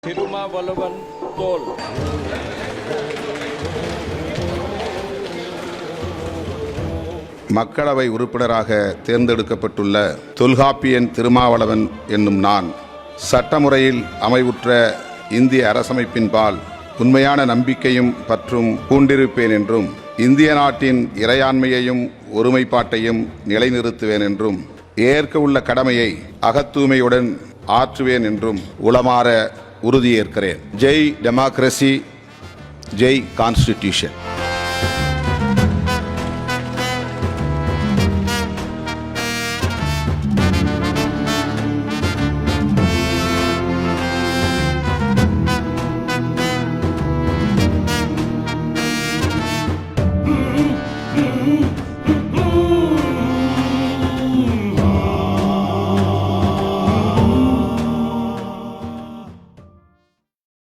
திருமாவளவன் தோல். மக்களவை உறுப்பினராக தேர்ந்தெடுக்கப்பட்டுள்ள தொல்காப்பியன் திருமாவளவன் என்னும் நான் சட்டமுறையில் அமைவுற்ற இந்திய அரசமைப்பின்பால் உண்மையான நம்பிக்கையும் பற்றும் பூண்டிருப்பேன் என்றும் இந்திய நாட்டின் இறையாண்மையையும் ஒருமைப்பாட்டையும் நிலைநிறுத்துவேன் என்றும் ஏற்க உள்ள கடமையை அகத்தூய்மையுடன் ஆற்றுவேன் என்றும் உளமாற உறுதியேற்கிறேன். Jai democracy, jai constitution.